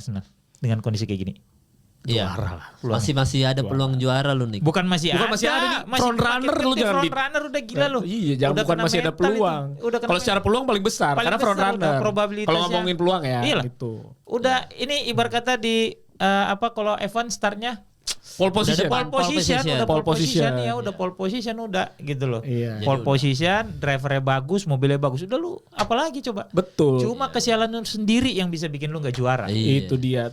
Arsenal dengan kondisi kayak gini? Iya. Juara lah. Masih ada peluang juara lu nih. Bukan masih Bukan masih ada, front runner lu jangan front runner udah gila lu. Iya, jangan Udah bukan kena masih ada mental peluang. itu. Udah kena Kalau secara peluang paling besar paling karena front besar udah runner. probabilitasnya. Kalau ngomongin peluang ya Iyalah. gitu. Udah ini ibarat kata di kalau Evan startnya Pole position. pole position, udah Pole pole position position. ya, udah pole position udah gitu loh. Iya. Pole position, drivernya bagus, mobilnya bagus. Udah lu apalagi coba. Betul. Cuma kesialan lu sendiri yang bisa bikin lu nggak juara. Iya. Itu dia.